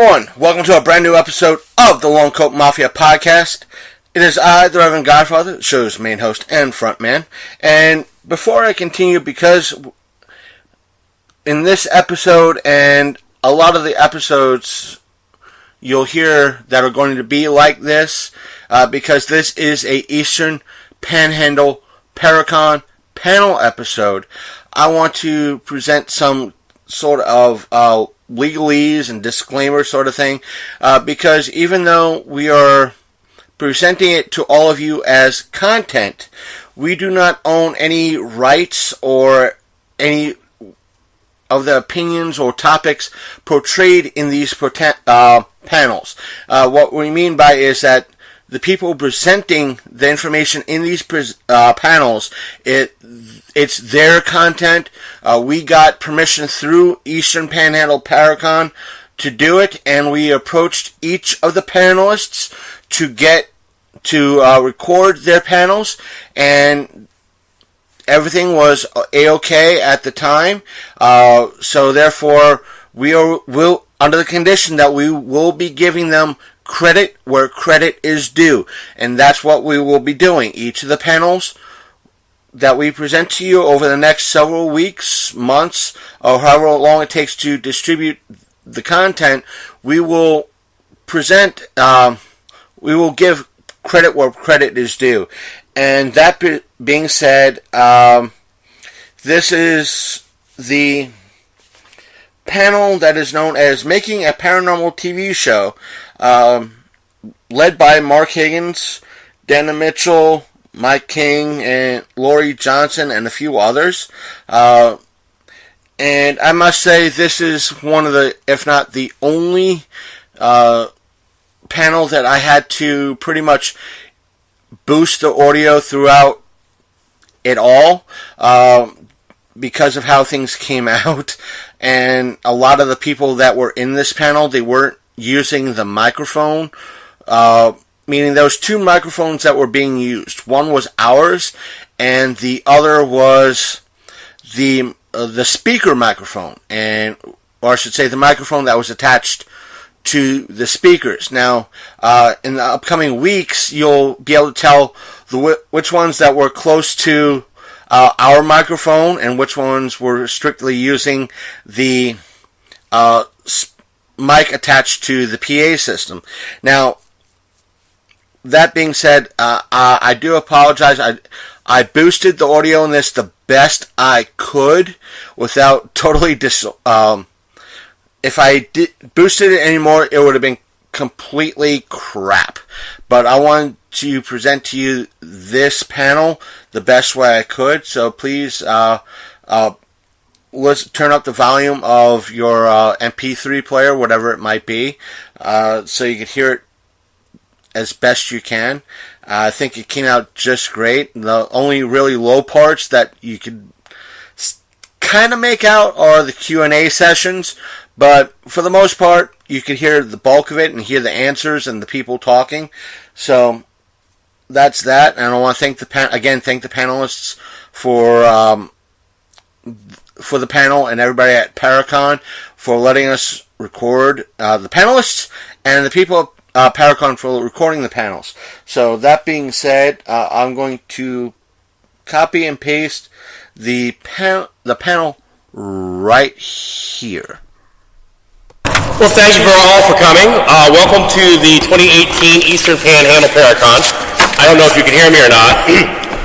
everyone, welcome to a brand new episode of the Long Coat Mafia podcast. It is I, the Reverend Godfather, the show's main host and frontman. And before I continue, because in this episode and a lot of the episodes you'll hear that are going to be like this, because this is a Eastern Panhandle Paracon Panel episode, I want to present some sort of legalese and disclaimer sort of thing, because even though we are presenting it to all of you as content, we do not own any rights or any of the opinions or topics portrayed in these panels. What we mean by is that the people presenting the information in these panels, it's their content. We got permission through Eastern Panhandle Paracon to do it, and we approached each of the panelists to get to record their panels, and everything was A-OK at the time. So therefore, will under the condition that we will be giving them credit where credit is due, and that's what we will be doing. Each of the panels that we present to you over the next several weeks, months, or however long it takes to distribute the content, we will present, we will give credit where credit is due. And that being said, this is the panel that is known as Making a Paranormal TV Show, led by Mark Higgins, Dana Mitchell, Mike King, and Lorie Johnson, and a few others. And I must say, this is one of the, if not the only, panel that I had to pretty much boost the audio throughout it all, because of how things came out. And a lot of the people that were in this panel, they weren't using the microphone, meaning there was two microphones that were being used. One was ours, and the other was the speaker microphone, or I should say the microphone that was attached to the speakers. Now, in the upcoming weeks, you'll be able to tell which ones that were close to our microphone and which ones were strictly using the mic attached to the PA system. Now, that being said, I do apologize. I boosted the audio in this the best I could without totally if I boosted it anymore, it would have been completely crap. But I wanted to present to you this panel the best way I could. So please, let's turn up the volume of your MP3 player, whatever it might be, so you can hear it as best you can. I think it came out just great. The only really low parts that you could kind of make out are the Q&A sessions, but for the most part, you could hear the bulk of it and hear the answers and the people talking. So that's that. And I want to thank the panelists for the panel, and everybody at Paracon for letting us record the panelists, and the people at Paracon for recording the panels. So that being said, I'm going to copy and paste the panel right here. Well, thank you all for coming. Welcome to the 2018 Eastern Panhandle Paracon. I don't know if you can hear me or not,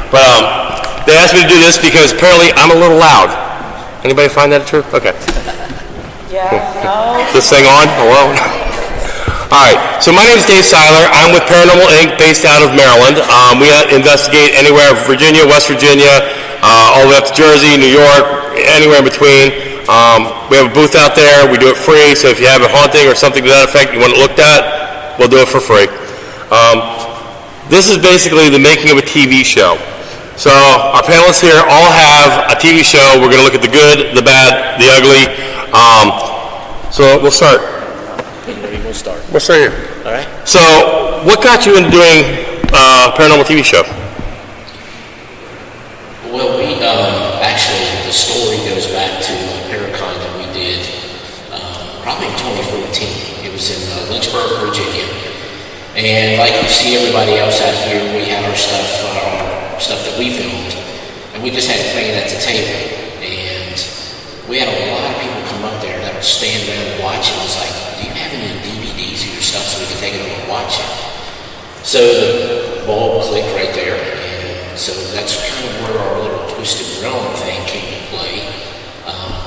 but they asked me to do this because apparently I'm a little loud. Anybody find that true? Okay. Yeah, no. Is this thing on? Hello? All right. So my name is Dave Seiler. I'm with Paranormal Inc., based out of Maryland. We investigate anywhere from Virginia, West Virginia, all the way up to Jersey, New York, anywhere in between. We have a booth out there. We do it free. So if you have a haunting or something to that effect you want it looked at, we'll do it for free. This is basically the making of a TV show. So our panelists here all have a TV show. We're going to look at the good, the bad, the ugly. So we'll start. We'll start. We'll start here. All right. So what got you into doing a paranormal TV show? Well, we actually, the story goes back to a Paracon that we did probably in 2014. It was in Lynchburg, Virginia. And like you see everybody else out here, we had our stuff that we filmed, and we just had it playing at the table. And we had a lot of people come up there that would stand around and watch it. It was like, do you have any DVDs of your stuff so we can take it over and watch it? So the bulb clicked right there, and so that's kind of where our little Twisted Realm thing came to play.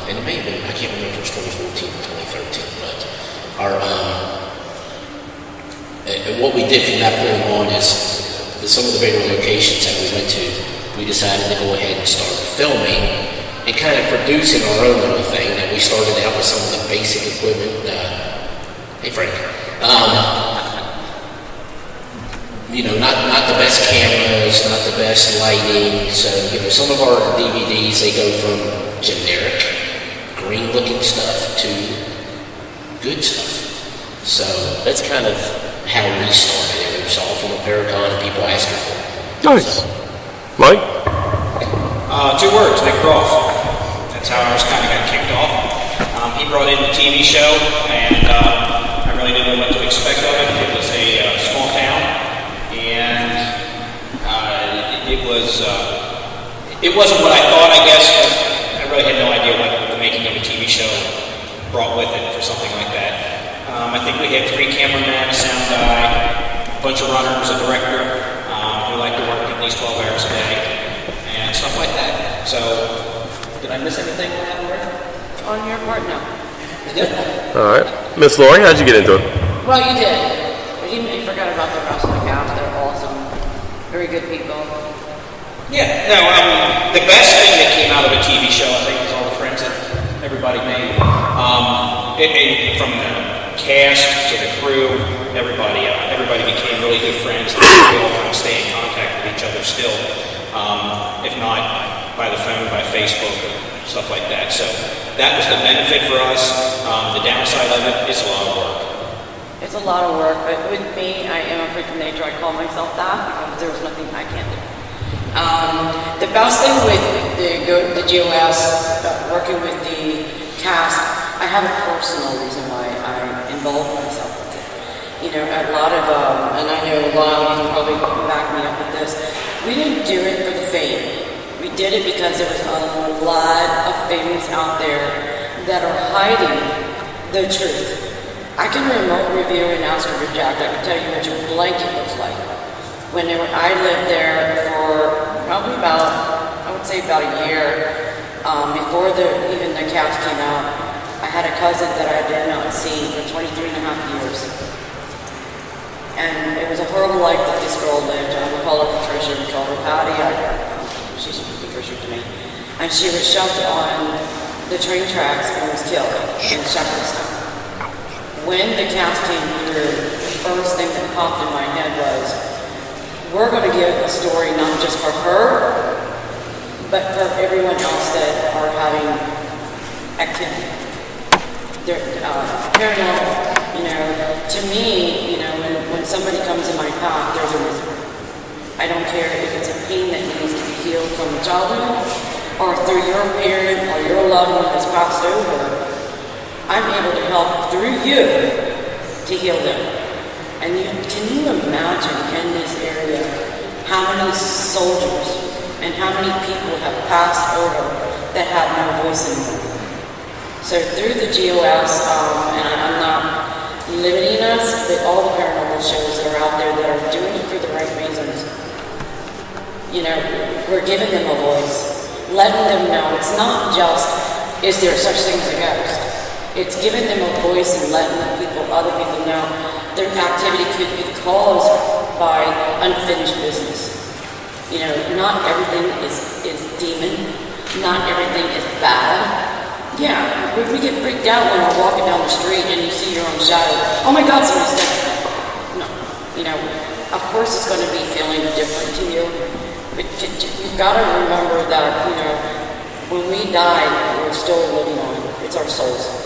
And it may have been, I can't remember if it was 2014 or 2013, but our and what we did from that point on is some of the bigger locations that we went to, we decided to go ahead and start filming and kind of producing our own little thing. That we started out with some of the basic equipment. Hey Frank, not the best cameras, not the best lighting. So some of our DVDs, they go from generic, green-looking stuff to good stuff. So that's kind of how we started. It was all from a Paracon and people asking for it. Nice. So. Mike? 2 words, Nick Groff. That's how ours kind of got kicked off. He brought in the TV show, and I really didn't know what to expect of it. It was a small town, and it wasn't what I thought, I guess. I really had no idea what the making of a TV show brought with it for something like that. I think we had 3 cameramen, a sound guy, a bunch of runners, a director who liked to work at least 12 hours a day, and stuff like that. So, did I miss anything on that word? On your part, no. All right. Miss Lorie, how'd you get into it? Well, you did. But you forgot about the rest of the cast. They're awesome. Very good people. Yeah, no, the best thing that came out of a TV show, I think, was all the friends that everybody made. From the cast to the crew, everybody became really good friends. We all kind of stay in contact with each other still, if not by the phone, by Facebook, or stuff like that. So that was the benefit for us. The downside of it is a lot of work. It's a lot of work, but with me, I am a freak of nature. I call myself that because there was nothing I can't do. The best thing with the GOS, working with the cast, I have a personal reason why I involved myself with it. A lot of, and I know Lyle, you can probably back me up with this, we didn't do it for the fame. We did it because there was a lot of families out there that are hiding the truth. I can remote review and ask for Jack. I can tell you what your blanket looks like. I lived there for probably about a year before even the cats came out. I had a cousin that I did not see for 23 and a half years. And it was a horrible life that this girl lived. We call her Patricia, we call her Patty. She's Patricia to me. And she was shoved on the train tracks and was killed in Shepherdstown. When the cast came through, the first thing that popped in my head was, we're going to give a story not just for her, but for everyone else that are having activity. They're paranormal. To me, when somebody comes in my path, there's a reason. I don't care if it's a pain that needs to be healed from childhood, or through your parent or your loved one that's passed over. I'm able to help through you to heal them. And can you imagine in this area how many soldiers and how many people have passed over that have no voice anymore? So through the GOS, and I'm not limiting us, but all the paranormal shows that are out there that are doing it for the right reasons, we're giving them a voice, letting them know it's not just, is there such thing as a ghost? It's giving them a voice and letting other people know their activity could be caused by unfinished business. Not everything is demon, not everything is bad. Yeah, we get freaked out when we're walking down the street and you see your own shadow. Oh my God, somebody's dead. No, of course it's going to be feeling different to you. But you've got to remember that, when we die, we're still living on. It's our souls.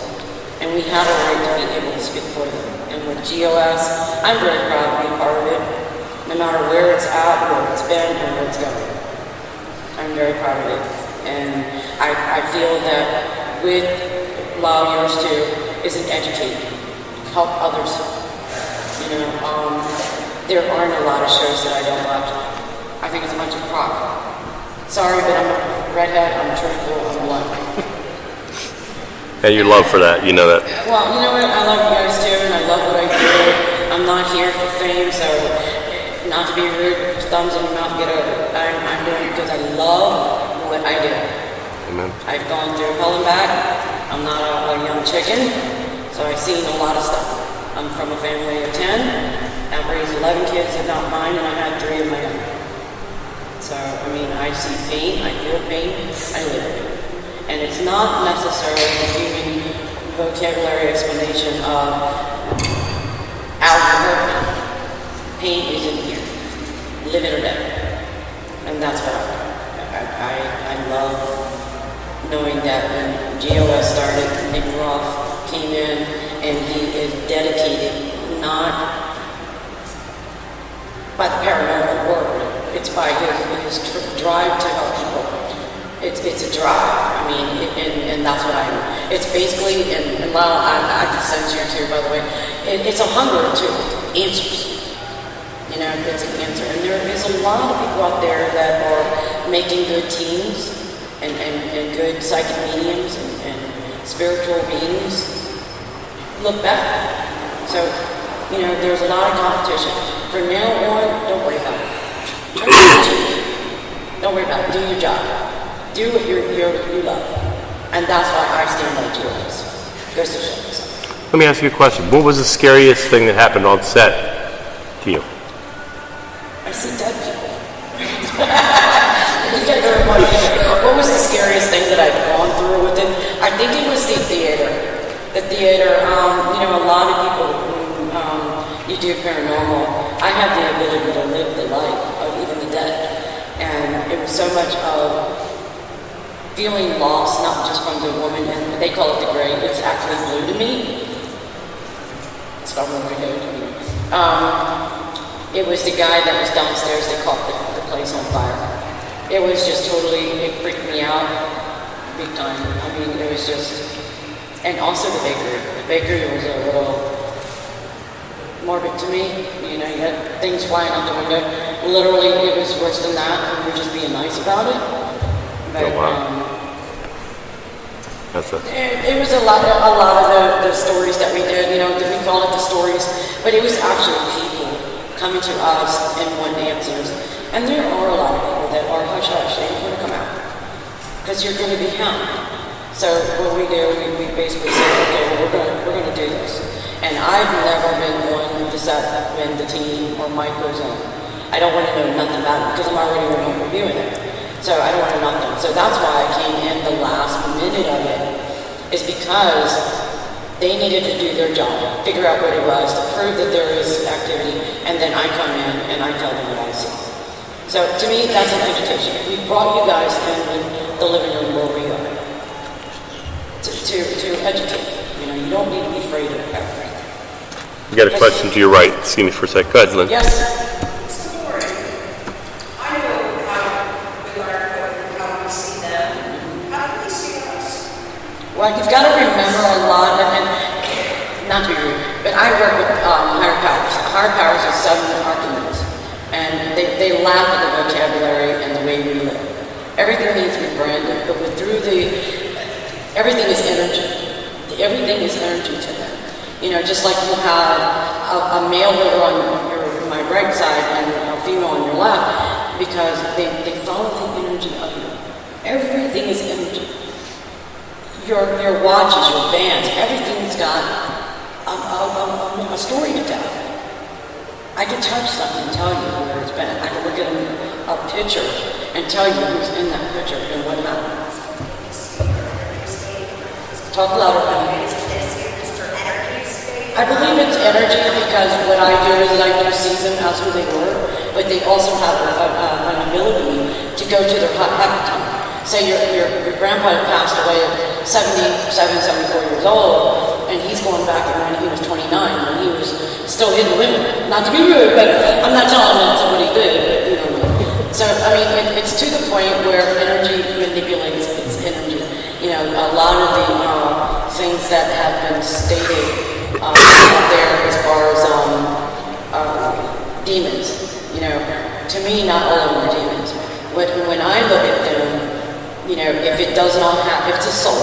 And we have a right to be able to speak for them. And with GOS, I'm very proud to be a part of it. No matter where it's at, where it's been, and where it's going. I'm very proud of it. And I feel that with Lao yours too is an educating. help others. There aren't a lot of shows that I don't watch. I think it's a bunch of crap. Sorry, but I'm a redhead, I'm truthful, I'm blunt. And your love for that, you know that. Well, you know what? I love you guys too, and I love what I do. I'm not here for fame, so not to be rude, thumbs in your mouth, get over it. I'm doing it because I love what I do. Amen. I've gone through hell and back. I'm not a young chicken, so I've seen a lot of stuff. I'm from a family of 10. I've raised 11 kids, if not mine, and I had 3 of my own. So, I see pain, I feel pain, I live it. And it's not necessarily a human vocabulary explanation of how you hurt me. Pain is in here. Live it or die. And that's what I love knowing that when GOS started, Nick Roth came in and he is dedicated not by the paranormal word, it's by his drive to help people. It's a drive. And that's what it's basically, and Lyle, I can sense you too, by the way, it's a hunger to answers. It's an answer. And there is a lot of people out there that are making good teams and good psychic mediums and spiritual beings. Look back. So, there's a lot of competition. From now on, don't worry about it. Don't worry about it. Do your job. Do what you love. And that's why I stand by GOS. Goes to show us. Let me ask you a question. What was the scariest thing that happened on set to you? I see dead people. You get very much. What was the scariest thing that I've gone through with it? I think it was the theater. The theater, a lot of people who you do paranormal, I have the ability to live the life of even the dead. And it was so much of feeling lost, not just from the woman, and they call it the gray, it's actually blue to me. It's not really blue to me. It was the guy that was downstairs that caught the place on fire. It was just totally, it freaked me out big time. It was just, and also the bakery. The bakery was a little morbid to me. You had things flying out the window. Literally, it was worse than that, and we were just being nice about it. But, oh, wow. It was a lot of the stories that we did, we call it the stories, but it was actually people coming to us and wanting answers. And there are a lot of people that are hush-hush, they don't want to come out, because you're going to be hounded. So what we do, we basically say, okay, well, we're going to do this. And I've never been one to set when the team or Mike goes on. I don't want to know nothing about it, because I'm already reviewing it. So I don't want to know nothing. So that's why I came in the last minute of it, is because they needed to do their job, figure out what it was, to prove that there is activity, and then I come in and I tell them what I see. So to me, that's an education. We brought you guys in the living room where we are to educate. You don't need to be afraid of everything. You got a question to your right. Excuse me for a sec. Go ahead, Lynn. Yes. Well, you've got to remember a lot, and not to be rude, but I work with higher powers. Higher powers are 7 archangels, and they laugh at the vocabulary and the way we live. Everything needs to be branded, but everything is energy. Everything is energy to them. Just like you have a male liver on my right side and a female on your left, because they follow the energy of you. Everything is energy. Your watches, your bands, everything's got a story to tell. I can touch something and tell you where it's been. I can look at a picture and tell you who's in that picture and what happened. Talk louder, honey. I believe it's energy, because what I do is I do see them as who they were, but they also have an ability to go to their happy time. Say your grandpa passed away at 77, 74 years old, and he's going back to when he was 29, when he was still hitting women. Not to be rude, but I'm not telling him that's what he did. But, So, it's to the point where energy manipulates its energy. A lot of the things that have been stated if it does not have, if it's a soul,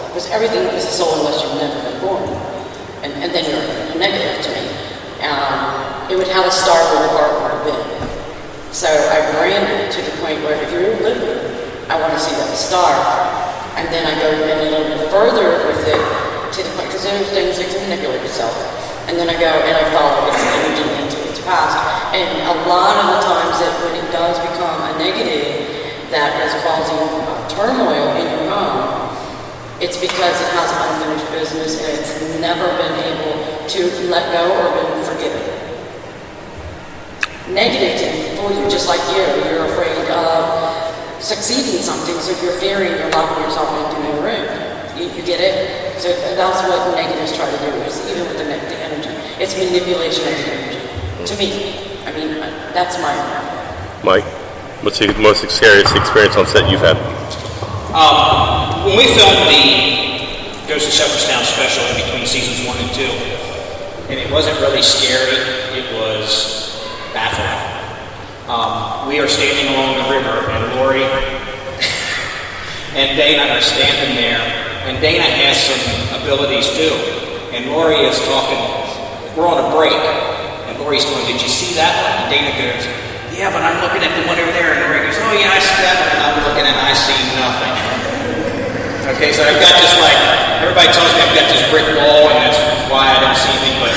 because everything is a soul unless you've never been born, and then you're negative to me. It would have a star where your heart would have been. So I branded it to the point where if you're living, I want to see that star. And then I go in a little bit further with it to the point, because there's things that can manipulate yourself. And then I go and I follow its energy into its past. And a lot of the times that when it does become a negative that is causing turmoil in your home, it's because it has unfinished business and it's never been able to let go or been forgiven. Negative can fool you, just like you're afraid of succeeding in something, so you're fearing, you're locking yourself into a room. You get it? So that's what negatives try to do, is even with the negative energy. It's manipulation of the energy. To me. I mean, that's my Mike, what's the most scariest experience on set you've had? When we filmed the Ghost of Shepherdstown special in between seasons 1 and 2, and it wasn't really scary, it was baffling. We are standing along the river, and Lorie and Dana are standing there, and Dana has some abilities too. And Lorie is talking, we're on a break, and Lorie's going, "Did you see that one?" And Dana goes, "Yeah, but I'm looking at the one over there." And Lorie goes, "Oh yeah, I see that one." And I'm looking and I see nothing. Okay, so I've got this everybody tells me I've got this brick wall, and that's why I don't see anything, but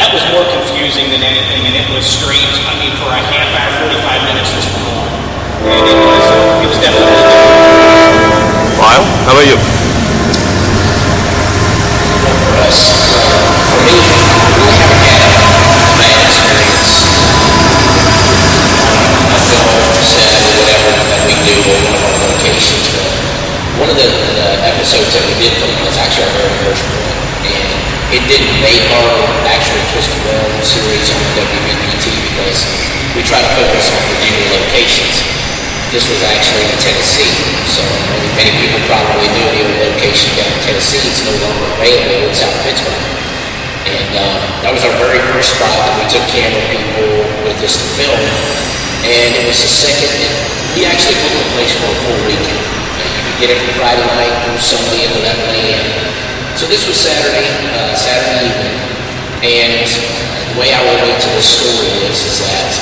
that was more confusing than anything, and it was strange. I mean, for a half hour, 45 minutes this went on. And it was definitely different. Lyle, how about you? For us, for me, I really haven't had a bad experience on a film set or whatever that we do or one of our locations. But one of the episodes that we did film was actually our very first one, and it didn't make our actual Twisted Realm series on WBPT because we try to focus on Virginia locations. This was actually in Tennessee, so many people probably knew the old location down in Tennessee. It's no longer available in South Pittsburgh. And that was our very first spot that we took camera people with us to film. And it was the second, we actually booked the place for a full weekend. You could get it from Friday night through Sunday at 11 a.m. So this was Saturday evening. And the way I relate to this story is that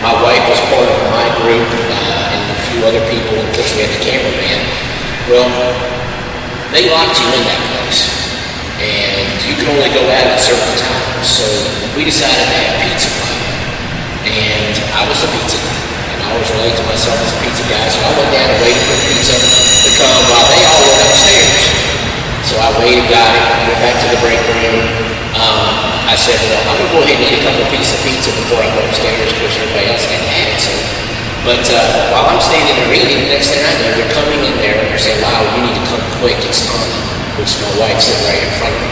my wife was part of my group and a few other people, of course we had the cameraman. Well, they locked you in that place, and you could only go out at certain times. So we decided to have pizza night, and I was the pizza guy, and I always relate to myself as a pizza guy. So I went down and waited for the pizza to come while they all went upstairs. So I waited, got it, went back to the break room. I said, well, I'm going to go ahead and eat a couple of pieces of pizza before I go upstairs because everybody else hadn't had it. So, but while I'm standing there eating, the next thing I know, they're coming in there and they're saying, "Wow, you need to come quick, it's Tana," which my wife said right in front of me.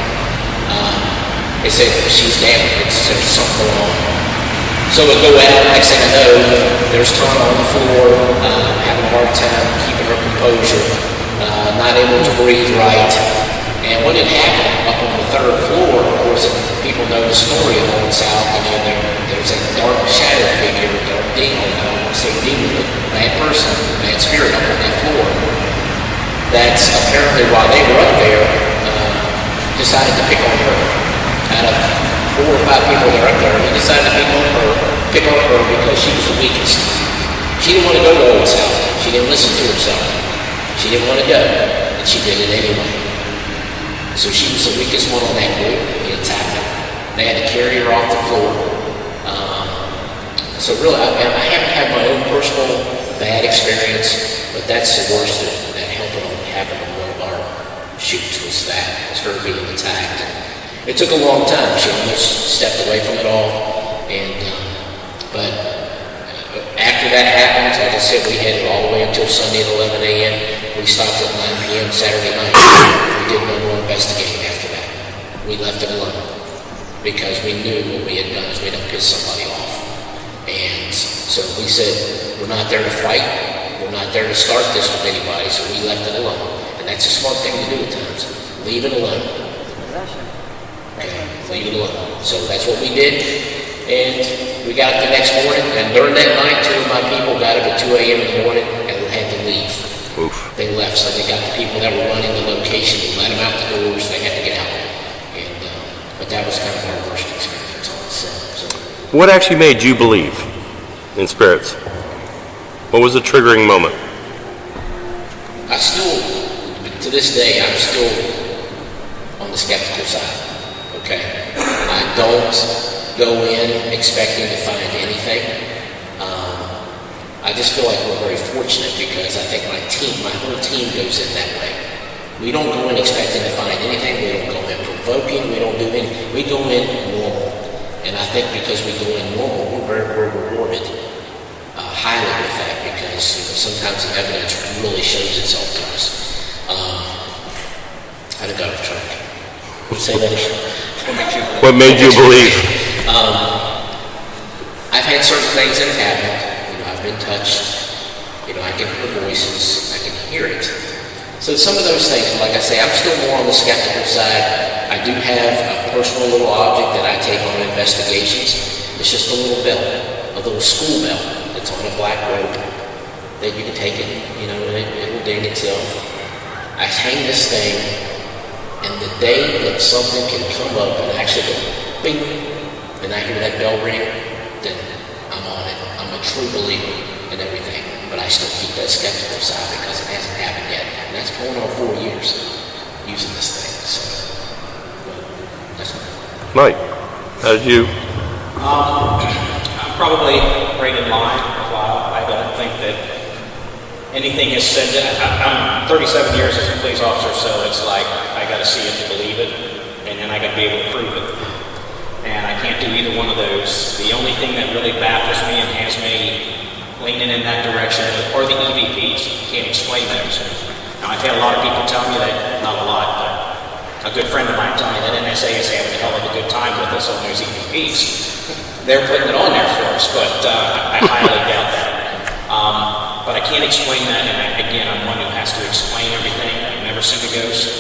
They said, "She's down, there's something going on." So we go out, next thing I know, there's Tana on the floor, having a hard time keeping her composure, not able to breathe right. And when it happened, up on the third floor, of course, people know the story of Old South, there's a dark shadow figure, a dark demon, I don't want to say demon, but bad person, bad spirit up on that floor. That's apparently while they were up there, decided to pick on her. Out of 4 or 5 people that are up there, he decided to pick on her because she was the weakest. She didn't want to go to Old South. She didn't listen to herself. She didn't want to go, and she did it anyway. So she was the weakest one on that group. He attacked her. They had to carry her off the floor. So really, I haven't had my own personal bad experience, but that's the worst that happened on one of our shoots was her being attacked. And it took a long time. She almost stepped away from it all. But after that happened, like I said, we headed all the way until Sunday at 11 a.m. We stopped at 9 p.m. Saturday night. We did no more investigating after that. We left it alone because we knew what we had done is we had to piss somebody off. And so we said, we're not there to fight. We're not there to start this with anybody, so we left it alone. And that's a smart thing to do at times. Leave it alone. Okay, leave it alone. So that's what we did. And we got up the next morning, and during that night, 2 of my people got up at 2 a.m. in the morning and had to leave. Oof. They left, so they got the people that were running the location, they let them out the doors, they had to get out. And, but that was kind of our worst experience on the set. So. What actually made you believe in spirits? What was the triggering moment? I still, to this day, I'm still on the skeptical side, okay? I don't go in expecting to find anything. I just feel like we're very fortunate because I think my whole team goes in that way. We don't go in expecting to find anything. We don't go in provoking. We don't do anything. We go in normal. And I think because we go in normal, we're rewarded highly with that because sometimes the evidence really shows itself to us. I done got off track. Say that again. What made you believe? I've had certain things that have happened. I've been touched. I can hear voices. I can hear it. So some of those things, like I say, I'm still more on the skeptical side. I do have a personal little object that I take on investigations. It's just a little bell, a little school bell that's on a black rope that you can take it, and it will ding itself. I hang this thing, and the day that something can come up and actually go bing, and I hear that bell ring, then I'm on it. I'm a true believer in everything, but I still keep that skeptical side because it hasn't happened yet. And that's going on 4 years using this thing. So, that's Mike, how did you? I'm probably right in line with Lyle. I don't think that anything is said. I'm 37 years as a police officer, so it's like I got to see it to believe it, and then I got to be able to prove it. And I can't do either one of those. The only thing that really baffles me and has me leaning in that direction are the EVPs. Can't explain those. Now, I've had a lot of people tell me that, not a lot, but a good friend of mine told me that NSA is having a hell of a good time with us on those EVPs. They're putting it on there for us, but I highly doubt that. But I can't explain that, and again, I'm one who has to explain everything. I've never seen a ghost.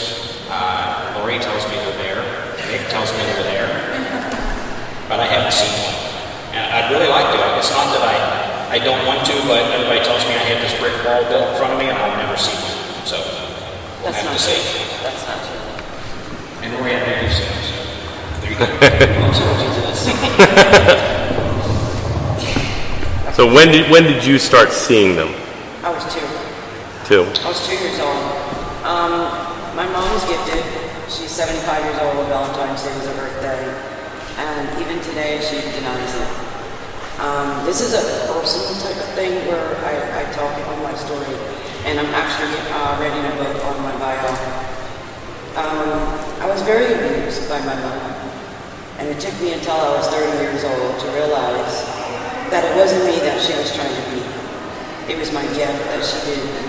Lorie tells me they're there. Nick tells me they're there. But I haven't seen one. And I'd really like to. It's not that I don't want to, but everybody tells me I have this brick wall built in front of me and I'll never see one. So we'll have to see. That's not true. And Lorie had to do so. There you go. I'll hold you to this. So when did you start seeing them? I was 2. 2. I was 2 years old. My mom is gifted. She's 75 years old. Valentine's Day was her birthday. And even today, she denies it. This is a personal type of thing where I talk about my story, and I'm actually writing a book on my bio. I was very abused by my mom, and it took me until I was 30 years old to realize that it wasn't me that she was trying to be. It was my gift that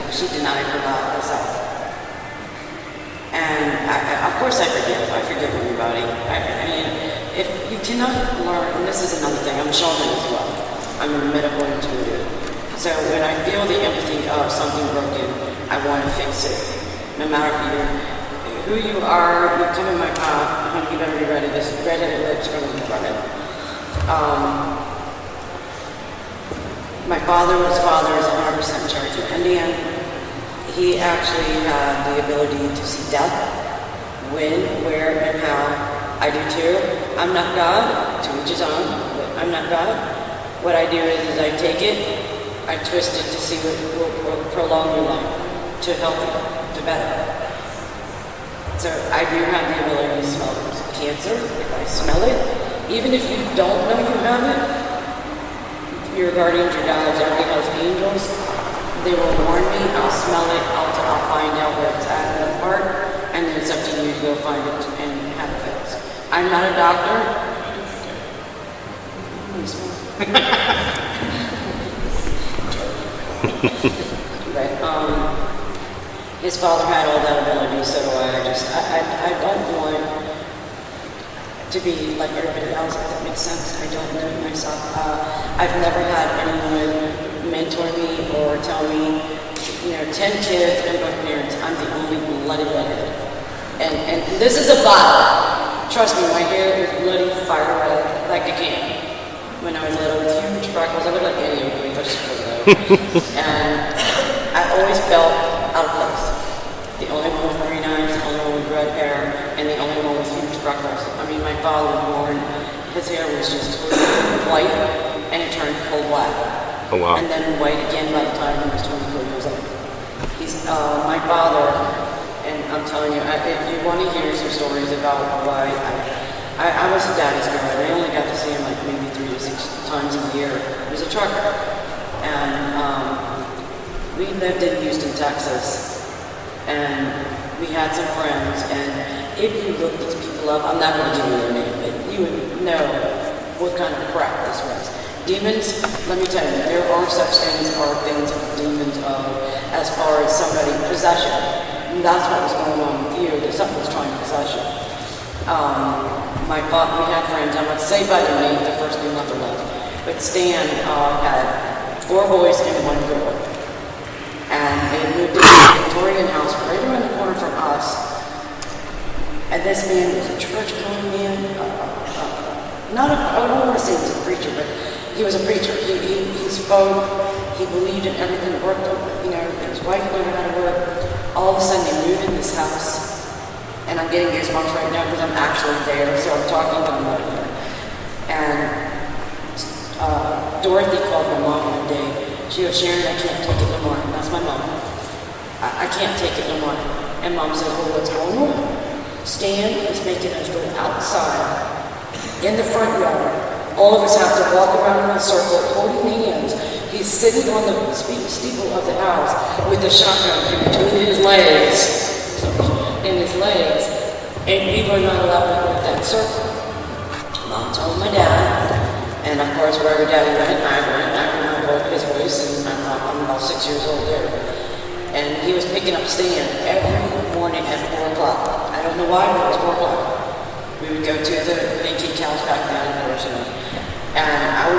she denied her God herself. And of course I forgive everybody. I mean, if you cannot learn, and this is another thing, I'm a shaman as well. I'm a medical intuitive. So when I feel the empathy of something broken, I want to fix it. No matter who you are, you come in my path, you better be ready. This red-headed lips going to be running. My father's father is 100% Cherokee Indian. He actually had the ability to see death, when, where, and how. I do too. I'm not God, to each his own, but I'm not God. What I do is I take it, I twist it to see what will prolong your life, to help you, to better. So I do have the ability to smell cancer. If I smell it, even if you don't know you have it, your guardians, your guides, everybody has angels. They will warn me. I'll smell it. I'll find out where it's at in the part, and then it's up to you to go find it and have it fixed. I'm not a doctor. But his father had all that ability, so do I. I don't want to be like everybody else, if that makes sense. I don't know myself. I've never had anyone mentor me or tell me, 10 kids and both parents, I'm the only bloody redhead. And this is a bottle. Trust me, my hair is bloody fire red, like a can. When I was little, with huge freckles, I looked like any of them, and I always felt my father was born, his hair was just white, and it turned full black. Oh, wow. And then white again by the time he was 24 years old. My father, and I'm telling you, if you want to hear some stories about why I was a daddy's girl, and I only got to see him like maybe 3 to 6 times a year. He was a trucker. And we lived in Houston, Texas, and we had some friends, and if you look these people up, I'm not going to give you their name, but you would know what kind of crap this was. Demons, let me tell you, there are such things of demons as far as somebody possession. And that's what was going on with you, that something was trying to possess you. We had friends, I'm not say by their name, the first name, not the last, but Stan had 4 boys and 1 girl. And they moved into a Victorian house right around the corner from us. And this man was a church-going man. I don't want to say he was a preacher, but he was a preacher. He spoke. He believed in everything that worked. His wife learned how to work. All of a sudden, they moved in this house. And I'm getting goosebumps right now because I'm actually there, so I'm talking to them right here. And Dorothy called my mom one day. She goes, Sharon, I can't take it no more. And that's my mom. I can't take it no more. And Mom said, well, what's going on? Stan is making us go outside in the front yard. All of us have to walk around in a circle, holding hands. He's sitting on the steeple of the house with a shotgun in between his legs. And we were not allowed to go in that circle. Mom told my dad, and of course, wherever Daddy went, I went. I remember his voice, and I'm about 6 years old there. And he was picking up Stan every morning at 4 o'clock. I don't know why, but it was 4 o'clock. We would go to the antique house back then, of course, and I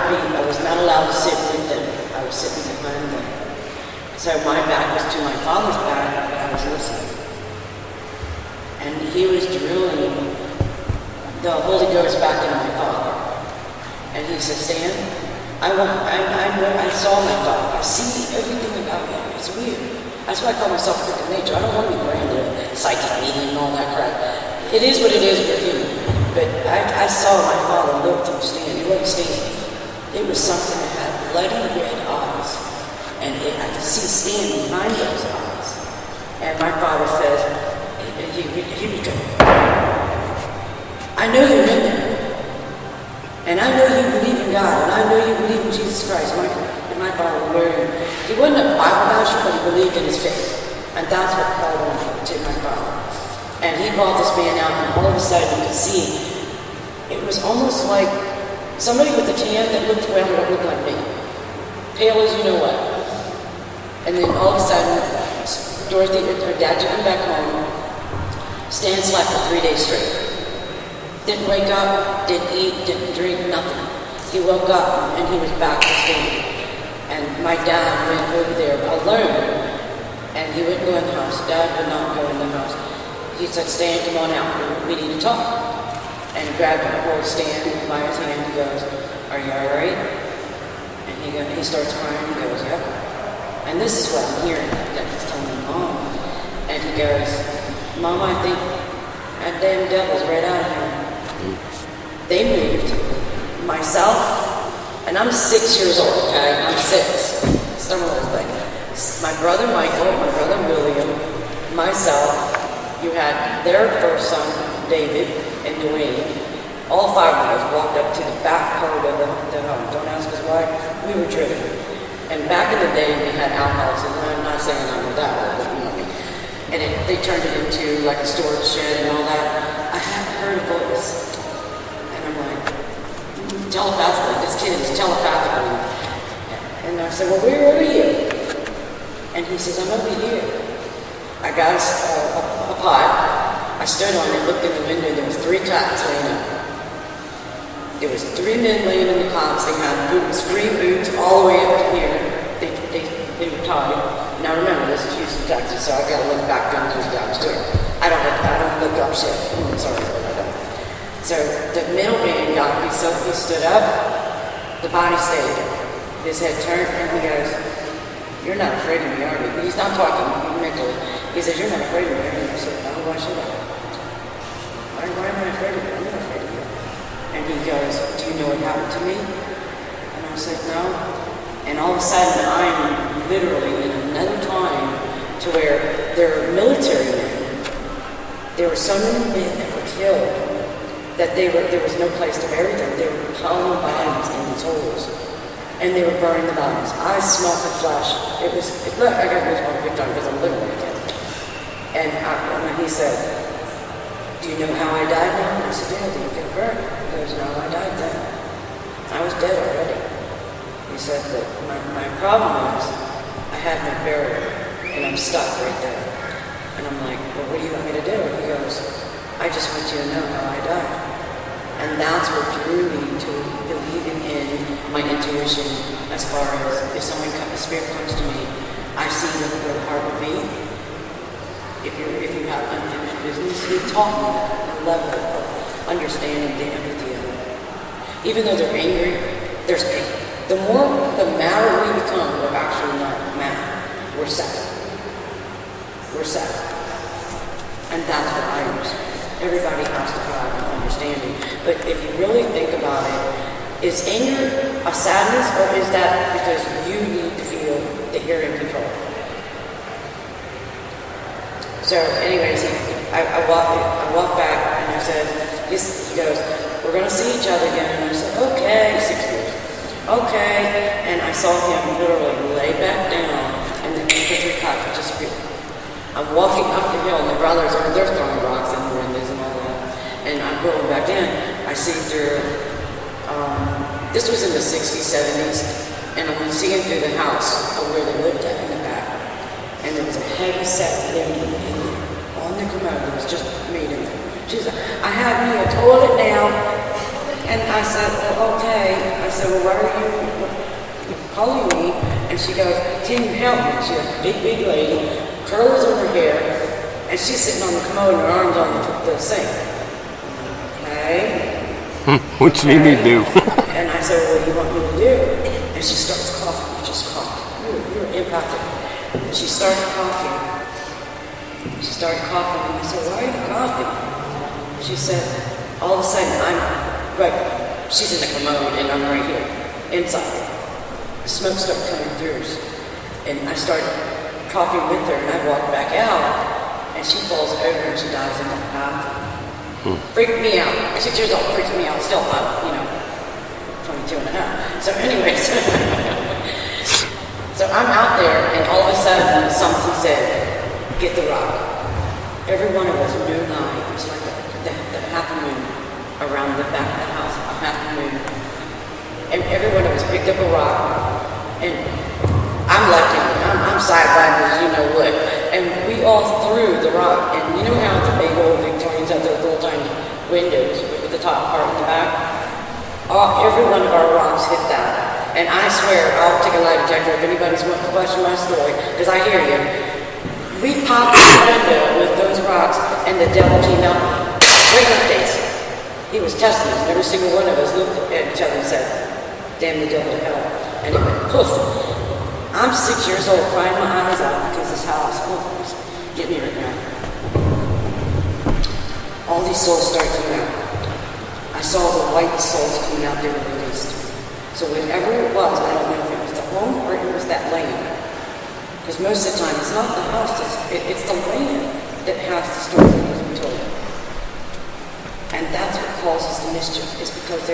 was not allowed to sit with them. I was sitting behind them. So my back was to my father's back, and I was listening. And he was drilling the Holy Ghost back into my father. And he said, Stan, I saw my father. I see everything about him. It's weird. That's why I call myself crooked nature. I don't want to be branded psychic medium and all that crap. It is what it is with you. But I saw my father look through Stan. He wasn't Stan. It was something that had bloody red eyes. And I could see Stan behind those eyes. And my father says, he would go, I know you're in there. And I know you believe in God, and I know you believe in Jesus Christ. My father learned. He wasn't a Bible master, but he believed in his faith. And that's what called on to my father. And he brought this man out, and all of a sudden you could see, it was almost like somebody with a tan that looked well that looked like me. Pale as you know what. And then all of a sudden, Dorothy, her dad took him back home. Stan slept for 3 days straight. Didn't wake up, didn't eat, didn't drink, nothing. He woke up and he was back to Stan. And my dad went over there alone. And he wouldn't go in the house. Dad would not go in the house. He said, Stan, come on out. We need to talk. And he grabbed a hold of Stan by his hand. He goes, are you all right? And he starts crying. He goes, yep. And this is what I'm hearing that he's telling Mom. And he goes, Mom, I think that damn devil's right out of here. They moved. Myself, and I'm 6 years old, okay? I'm 6. Some of those things. My brother Michael, my brother William, myself, you had their first son, David, and Dwayne. All 5 of us walked up to the back part of the home. Don't ask us why. We were driven. And back in the day, we had outhouses, and I'm not saying I know that well, but you know. And they turned it into like a storage shed and all that. I haven't heard a voice. And I'm like, telepathically, this kid is telepathically. And I said, well, where are you? And he says, I'm over here. I got a pot. I stood on it, looked in the window, there was 3 cots laying up. There was 3 men laying in the cots. They had boots, green boots, all the way up to here. They were tied. Now remember, this is Houston, Texas, so I got to look back down those downstairs. I don't look up shit. I'm sorry, but I don't. So the middle man got me, so he stood up. The body stayed. His head turned, and he goes, "You're not afraid of me, are you?" He's not talking mentally. He says, "You're not afraid of me, are you?" I said, "No, why should I? Why am I afraid of you? I'm not afraid of you." he goes, do you know what happened to me? And I said, no. And all of a sudden, I'm literally in another time to where there are military men. There were so many men that were killed that there was no place to bury them. They were piling bodies in these holes. And they were burning the bodies. I smelled the flesh. Look, I got goosebumps big time because I'm living with it. And he said, do you know how I died now? And I said, yeah, did you get burned? He goes, no, I died then. I was dead already. He said that my problem is I have no burial and I'm stuck right there. And I'm like, well, what do you want me to do? He goes, I just want you to know how I died. And that's what drew me to believing in my intuition as far as if a spirit comes to me, I see where the heart would be. If you have unfinished business, he taught me that level of understanding the empathy of it. Even though they're angry, there's pain. The madder we become, we're actually not mad. We're sad. We're sad. And that's what I understand. Everybody has to have an understanding. But if you really think about it, is anger a sadness, or is that because you need to feel that you're in control? So anyways, I walked back and I said, he goes, we're going to see each other again. And I said, okay, 6 years. Okay. And I saw him literally lay back down and the infantry cop disappeared. I'm walking up the hill and the brothers are they're throwing rocks in the windows and all that. And I'm going back in. I see through, this was in the 60s, 70s, and I'm seeing through the house of where they lived at in the back. And there was a heavy set lady on the commode. It was just made in there. She said, I have me a toilet now. And I said, well, okay. I said, well, why are you calling me? And she goes, can you help me? She's a big lady, curls in her hair, and she's sitting on the commode and her arms on the sink. Okay. What do you need to do? And I said, well, what do you want me to do? And she starts coughing. Just coughing. You're empathic. And she started coughing. And I said, why are you coughing? She said, all of a sudden, she's in the commode and I'm right here, inside. The smoke started coming through. And I started coughing with her and I walked back out and she falls over and she dies in the bathroom. Freaked me out. At 6 years old, freaked me out. Still, 22 and a half. So anyways, so I'm out there and all of a sudden something said, get the rock. Every one of us knew now. It was like the half moon around the back of the house, a half moon. And every one of us picked up a rock and I'm left-handed, I'm sidelined, you know what. And we all threw the rock, and you know how the big old Victorians have those little tiny windows with the top part in the back? Every one of our rocks hit that. And I swear, I'll take a lie detector if anybody's wanting to question my story, because I hear you. We popped the window with those rocks, and the devil came out right in the face. He was testing us. Every single one of us looked at each other and said, damn the devil to hell. And it went poof. I'm 6 years old, crying my eyes out because this house, get me right now. All these souls started coming out. I saw the white souls coming out, they were released. So whatever it was, I don't know if it was the home or it was that land. Because most of the time, it's not the house, it's the land that has the story that has been told. And that's what causes the mischief, is because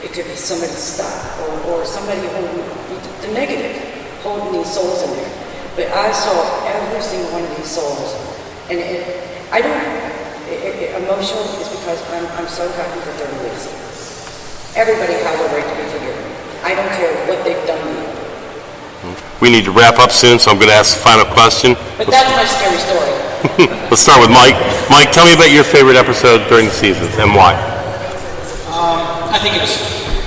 it could be somebody stuck or somebody holding the negative. Holding these souls in there. But I saw every single one of these souls. And emotional is because I'm so happy that they're released. Everybody has a right to be forgiven. I don't care what they've done to you. We need to wrap up soon, so I'm going to ask the final question. But that's my scary story. Let's start with Mike. Mike, tell me about your favorite episode during the seasons and why. I think it was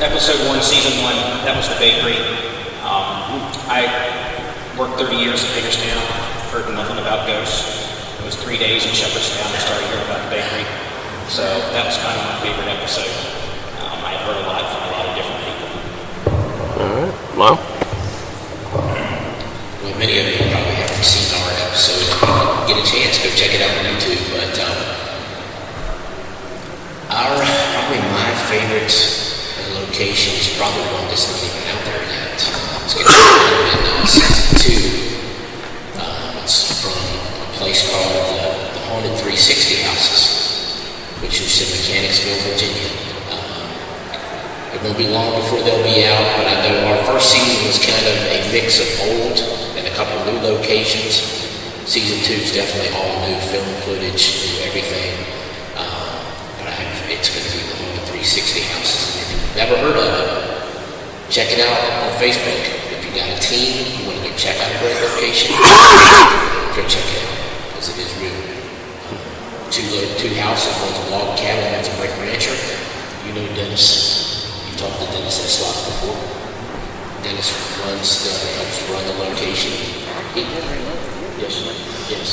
episode 1, season 1. That was the bakery. I worked 30 years in Hagerstown, heard nothing about ghosts. It was 3 days in Shepherdstown I started hearing about the bakery. So that was kind of my favorite episode. I heard a lot from a lot of different people. All right. Well, many of you probably haven't seen our episode. If you get a chance, go check it out on YouTube. But probably my favorites and locations, probably one that's not even out there yet. It's going to be in season 2. It's from a place called the Haunted 360 Houses, which is in Mechanicsville, Virginia. It won't be long before they'll be out, but I know our first season was kind of a mix of old and a couple new locations. Season 2 is definitely all new film footage, new everything. It's going to be the Haunted 360 Houses. And if you've never heard of it, check it out on Facebook. If you got a team, you want to go check out a great location, go check it out, because it is real. Two houses, one's a log cabin, one's a brick rancher. You know Dennis. You've talked to Dennis at Slot before. Dennis helps run the location. Yes,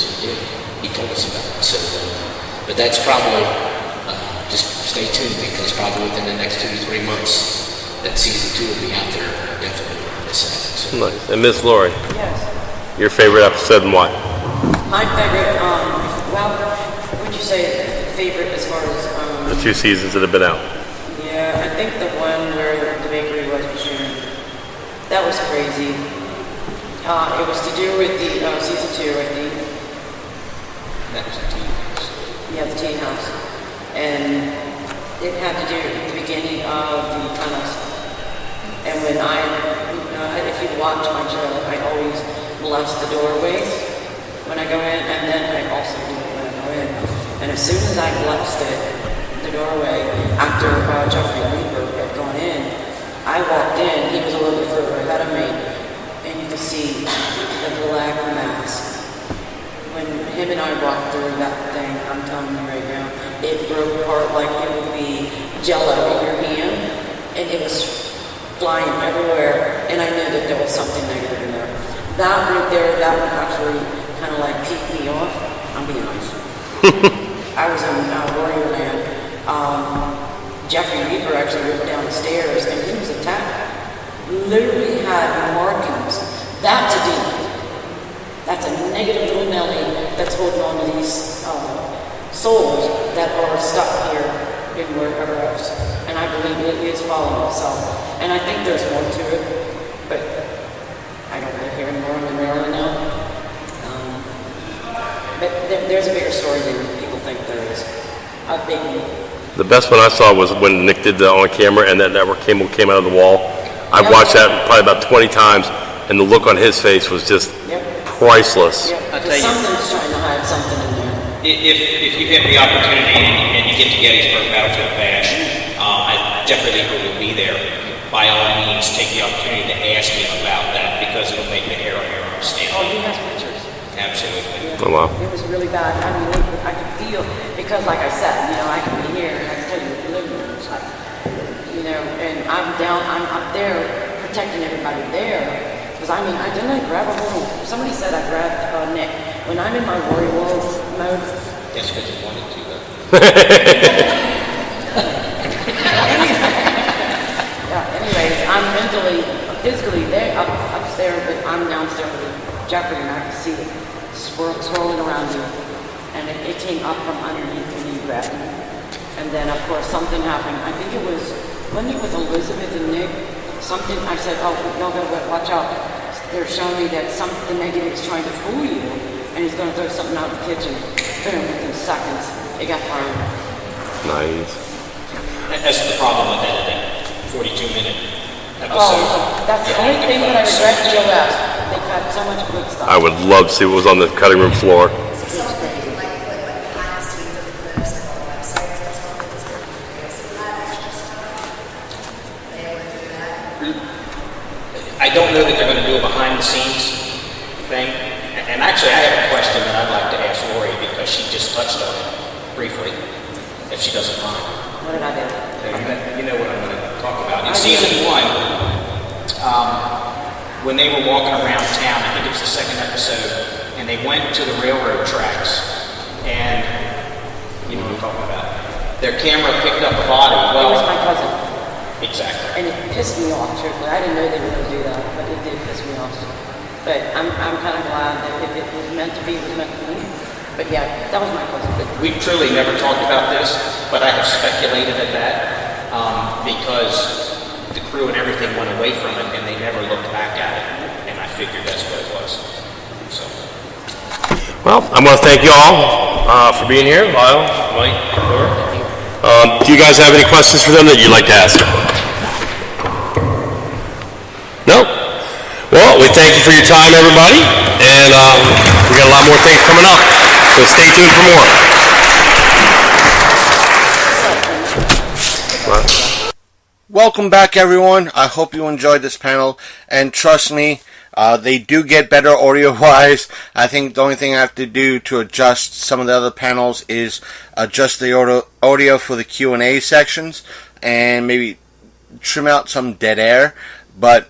he did. He told us about it. So, but that's probably, just stay tuned, because probably within the next 2 to 3 months, that season 2 will be out there. Definitely miss out. So. Nice. And Miss Lorie, Yes. your favorite episode and what? My favorite, would you say favorite as far as, The 2 seasons that have been out. yeah, I think the one where the bakery was shooting. That was crazy. It was to do with the season 2, I think. That was a teen house. Yeah, the teen house. And it had to do with the beginning of the tunnels. And when if you watch my show, I always bless the doorways when I go in, and then I also do it when I go in. And as soon as I blessed it, the doorway, after Jeffrey Weaver had gone in, I walked in, he was a little bit further ahead of me, and you could see the black mass. When him and I walked through that thing, I'm telling you right now, it broke apart like it would be jello in your hand, and it was flying everywhere, and I knew that there was something negative in there. That right there, that one actually kind of like peeked me off, I'm being honest. I was in Warrior Land. Jeffrey Weaver actually went down the stairs, and he was attacked. Literally had markings. That's a demon. That's a negative little Nelly that's holding on to these souls that are stuck here in wherever else. And I believe it is following itself. And I think there's more to it, but I don't live here anymore. I'm in Maryland now. But there's a bigger story than people think there is. A big one. The best one I saw was when Nick did on camera and that network cable came out of the wall. I've watched that probably about 20 times, and the look on his face was just priceless. Yep. I'll tell you, Something's trying to hide something in there. if you get the opportunity and you get to Gettysburg Battlefield Bash, Jeffrey Lieber will be there. By all means, take the opportunity to ask him about that, because it'll make the hair on your arm stand. Oh, he has pictures. Absolutely. Oh, wow. It was really bad. I mean, I could feel, because like I said, I can be here, and I can tell you what the living room is like, and I'm up there protecting everybody there, because I didn't grab a little, somebody said I grabbed Nick. When I'm in my warrior mode. That's because you wanted to, though. Anyways, I'm physically there, upstairs, but I'm downstairs with Jeffrey, and I can see it swirling around me. And it came up from underneath and he grabbed me. And then, of course, something happened. I think it was, when it was Elizabeth and Nick, something, I said, oh, no, watch out. They're showing me that the negative is trying to fool you, and he's going to throw something out of the kitchen. Boom, within seconds, it got fired. Nice. That's the problem with editing. 42-minute episode. Oh, that's the only thing that I regret GOS. They cut so much good stuff. I would love to see what was on the cutting room floor. I don't know that they're going to do a behind-the-scenes thing. And actually, I have a question that I'd like to ask Lorie, because she just touched on it briefly, if she doesn't mind. What did I do? You know what I'm going to talk about. In season 1, when they were walking around town, I think it was the second episode, and they went to the railroad tracks, and you know what I'm talking about. Their camera picked up a body. It was my cousin. Exactly. And it pissed me off, truthfully. I didn't know they were going to do that, but it did piss me off. But I'm kind of glad that if it was meant to be, it was meant to be. But yeah, that was my cousin. We've truly never talked about this, but I have speculated at that. because the crew and everything went away from it and they never looked back at it. And I figured that's what it was. So. Well, I want to thank you all for being here. Lyle, Mike, Laura. Do you guys have any questions for them that you'd like to ask? No? Well, we thank you for your time, everybody. And we got a lot more things coming up. So stay tuned for more. Welcome back, everyone. I hope you enjoyed this panel, and trust me, they do get better audio-wise. I think the only thing I have to do to adjust some of the other panels is adjust the audio for the Q&A sections, and maybe trim out some dead air. But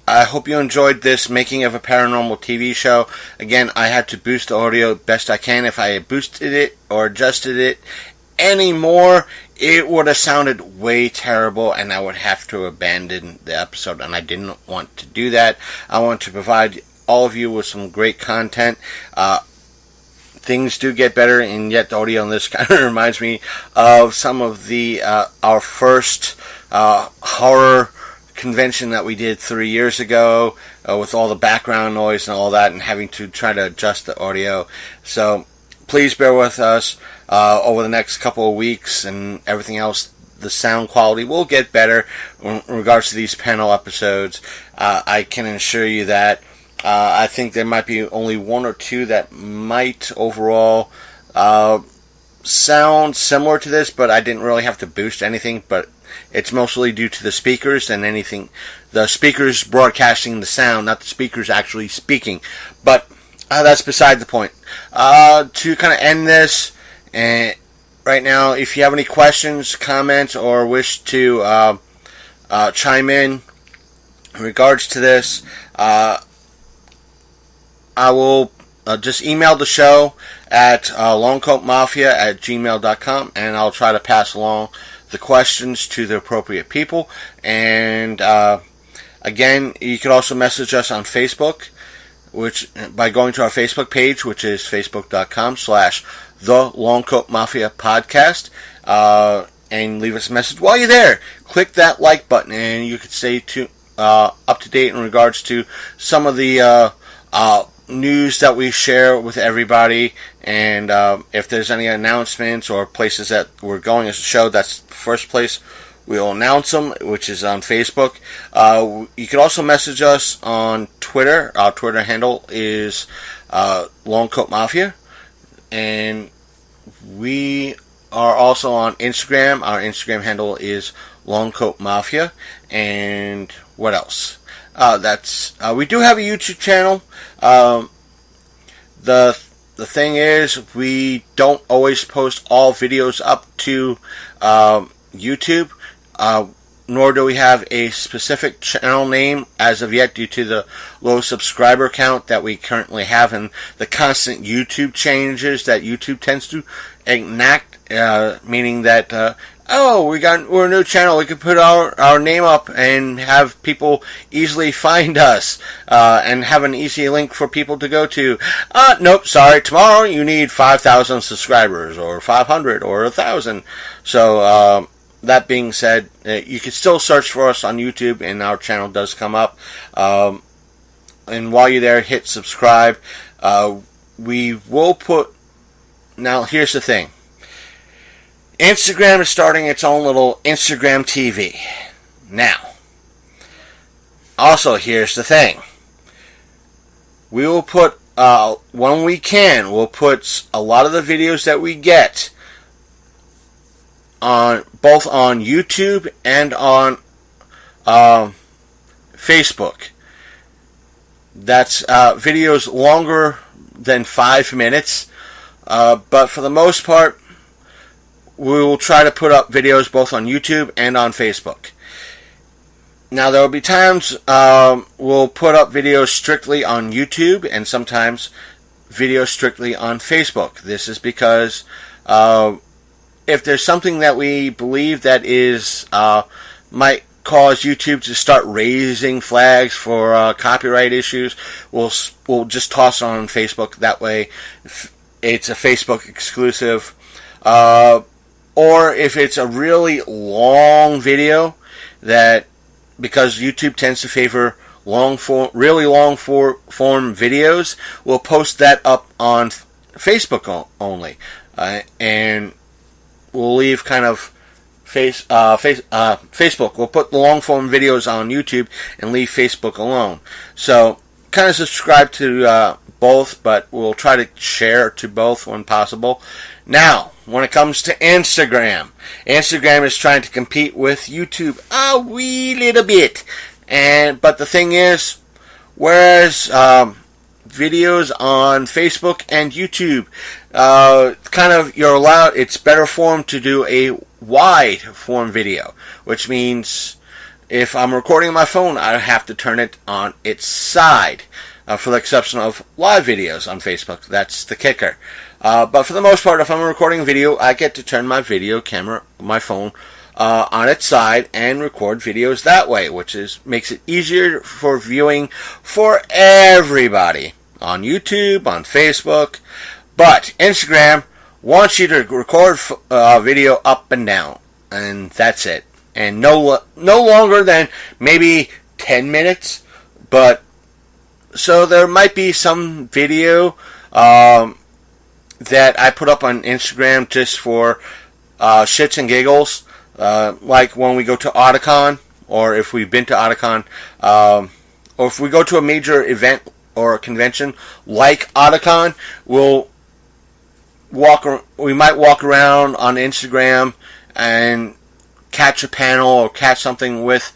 I hope you enjoyed this making of a paranormal TV show. Again, I had to boost the audio best I can. If I had boosted it or adjusted it anymore, it would have sounded way terrible, and I would have to abandon the episode, and I didn't want to do that. I want to provide all of you with some great content. Things do get better, and yet the audio on this kind of reminds me of some of the our first horror convention that we did 3 years ago, with all the background noise and all that, and having to try to adjust the audio. So please bear with us over the next couple of weeks, and everything else. The sound quality will get better in regards to these panel episodes. I can assure you that. I think there might be only one or two that might overall sound similar to this, but I didn't really have to boost anything. But it's mostly due to the speakers and anything. The speakers broadcasting the sound, not the speakers actually speaking. But that's beside the point. To kind of end this, right now, if you have any questions, comments, or wish to chime in regards to this, I will just email the show at longcoatmafia@gmail.com, and I'll try to pass along the questions to the appropriate people. And again, you can also message us on Facebook, which by going to our Facebook page, which is facebook.com/The Longcoat Mafia Podcast, and leave us a message. While you're there, click that like button, and you can stay up to date in regards to some of the news that we share with everybody. And if there's any announcements or places that we're going as a show, that's the first place we'll announce them, which is on Facebook. You can also message us on Twitter. Our Twitter handle is Longcoat Mafia. And we are also on Instagram. Our Instagram handle is Longcoat Mafia. And what else? We do have a YouTube channel. The thing is, we don't always post all videos up to YouTube. Nor do we have a specific channel name as of yet, due to the low subscriber count that we currently have and the constant YouTube changes that YouTube tends to enact, meaning that we're a new channel, we could put our name up and have people easily find us, and have an easy link for people to go to. Nope, sorry, tomorrow you need 5,000 subscribers, or 500, or 1,000. So that being said, you can still search for us on YouTube, and our channel does come up. And while you're there, hit subscribe. We will put... Now, here's the thing. Instagram is starting its own little Instagram TV. Now, also, here's the thing. We will put, when we can, we'll put a lot of the videos that we get on both on YouTube and on Facebook. That's videos longer than 5 minutes, but for the most part, we will try to put up videos both on YouTube and on Facebook. Now, there will be times we'll put up videos strictly on YouTube, and sometimes videos strictly on Facebook. This is because if there's something that we believe that is might cause YouTube to start raising flags for copyright issues, we'll just toss it on Facebook. That way, it's a Facebook exclusive. or if it's a really long video, that because YouTube tends to favor really long form videos, we'll post that up on Facebook only, and we'll leave kind of Facebook. We'll put the long form videos on YouTube and leave Facebook alone. So kind of subscribe to both, but we'll try to share to both when possible. Now, when it comes to Instagram is trying to compete with YouTube a wee little bit. But the thing is, whereas videos on Facebook and YouTube, it's better form to do a wide form video, which means if I'm recording on my phone, I have to turn it on its side, for the exception of live videos on Facebook. That's the kicker. But for the most part, if I'm recording a video, I get to turn my video camera, my phone, on its side and record videos that way, which makes it easier for viewing for everybody on YouTube, on Facebook. But Instagram wants you to record video up and down, and that's it. And no longer than maybe 10 minutes. But so there might be some video that I put up on Instagram just for shits and giggles, like when we go to Otakon, or if we've been to Otakon, or if we go to a major event or a convention like Otakon, we might walk around on Instagram and catch a panel or catch something with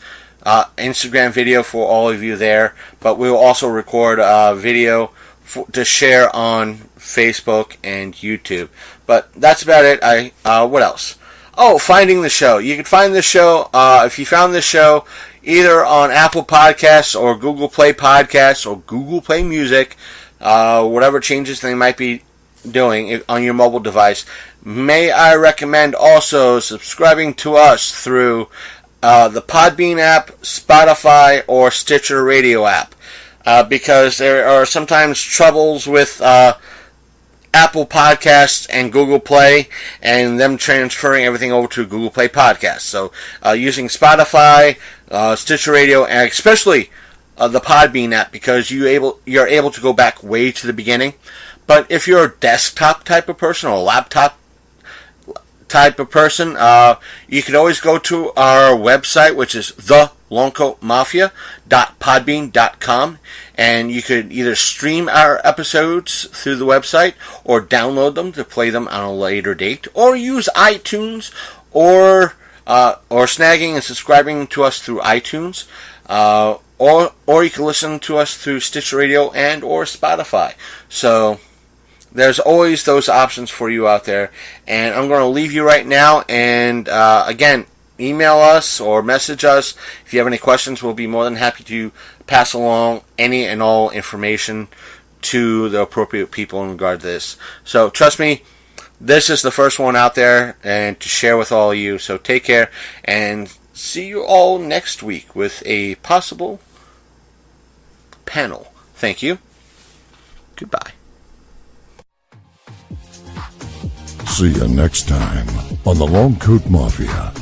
Instagram video for all of you there. But we will also record video to share on Facebook and YouTube. But that's about it. What else? Oh, finding the show. You can find the show, if you found this show, either on Apple Podcasts or Google Play Podcasts or Google Play Music, whatever changes they might be doing on your mobile device. May I recommend also subscribing to us through the Podbean app, Spotify, or Stitcher Radio app, because there are sometimes troubles with Apple Podcasts and Google Play, and them transferring everything over to Google Play Podcasts. So using Spotify, Stitcher Radio, and especially the Podbean app, because you're able to go back way to the beginning. But if you're a desktop type of person or a laptop type of person, you can always go to our website, which is thelongcoatmafia.podbean.com, and you could either stream our episodes through the website or download them to play them on a later date, or use iTunes, or snagging and subscribing to us through iTunes, or you can listen to us through Stitcher Radio and or Spotify. So there's always those options for you out there. And I'm going to leave you right now. And again, email us or message us. If you have any questions, we'll be more than happy to pass along any and all information to the appropriate people in regard to this. So trust me, this is the first one out there and to share with all of you. So take care and see you all next week with a possible panel. Thank you. Goodbye. See you next time on the Long Coat Mafia.